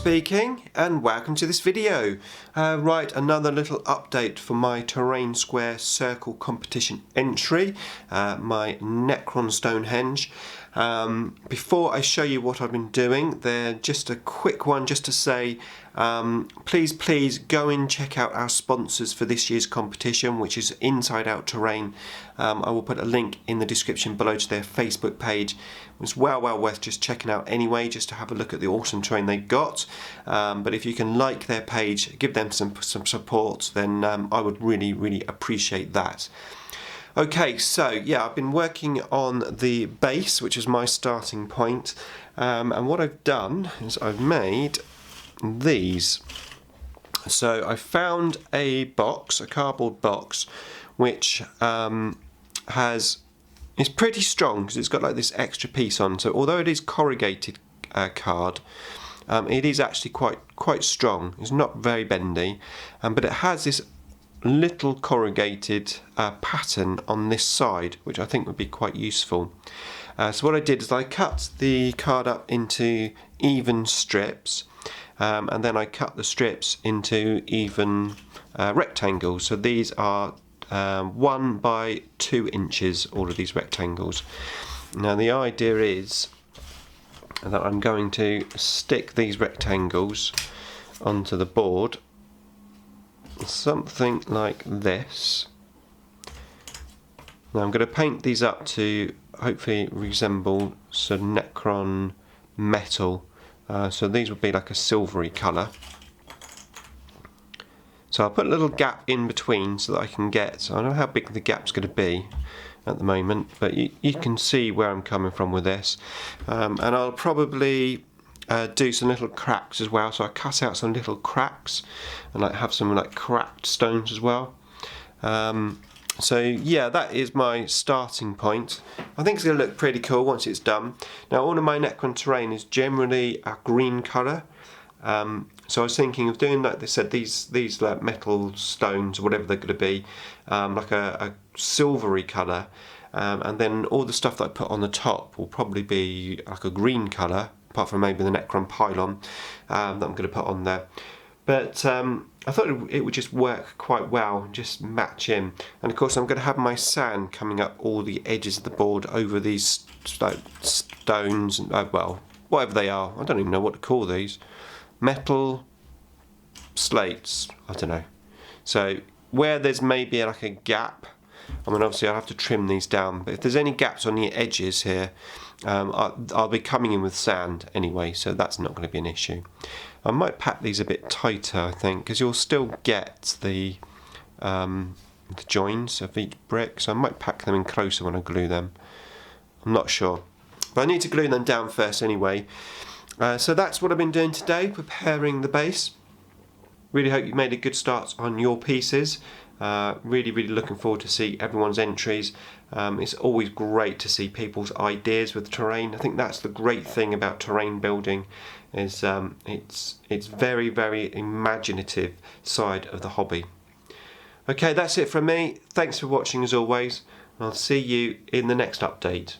speaking, and welcome to this video. Right, another little update for my terrain square circle competition entry, my Necron Stonehenge. Before I show you what I've been doing, there just a quick one just to say please go and check out our sponsors for this year's competition, which is Inside Out Terrain. I will put a link in the description below to their Facebook page. It's well worth just checking out anyway, just to have a look at the awesome terrain they've got. But if you can like their page, give them some support, then I would really appreciate that. Okay, so yeah, I've been working on the base, which is my starting point, and what I've done is I've made these. So I found a box, a cardboard box, which is pretty strong because it's got like this extra piece on. So although it is corrugated card, it is actually quite strong. It's not very bendy, but it has this little corrugated pattern on this side, which I think would be quite useful. So what I did is I cut the card up into even strips, and then I cut the strips into even rectangles. So these are 1 by 2 inches, all of these rectangles. Now the idea is that I'm going to stick these rectangles onto the board, something like this. Now I'm going to paint these up to hopefully resemble some Necron metal, so these would be like a silvery colour. So I'll put a little gap in between so that I can get, I don't know how big the gap's going to be at the moment, but you can see where I'm coming from with this. And I'll probably do some little cracks as well, so I cut out some little cracks and like have some like cracked stones as well. So yeah, that is my starting point. I think it's going to look pretty cool once it's done. Now all of my Necron terrain is generally a green colour. So I was thinking of doing, like they said, these like metal stones or whatever they're going to be, like a silvery colour, and then all the stuff that I put on the top will probably be like a green colour, apart from maybe the Necron pylon that I'm going to put on there. But I thought it would just work quite well, just match in. And of course I'm going to have my sand coming up all the edges of the board over these stones, and well, whatever they are, I don't even know what to call these. Metal slates, I don't know. So where there's maybe like a gap, I mean obviously I'll have to trim these down, but if there's any gaps on the edges here, I'll be coming in with sand anyway, so that's not going to be an issue. I might pack these a bit tighter, I think, because you'll still get the joins of each brick, so I might pack them in closer when I glue them. I'm not sure, but I need to glue them down first anyway. So that's what I've been doing today, preparing the base. Really hope you made a good start on your pieces. Really looking forward to see everyone's entries. It's always great to see people's ideas with terrain. I think that's the great thing about terrain building, is it's very imaginative side of the hobby. Okay, that's it from me. Thanks for watching as always. I'll see you in the next update.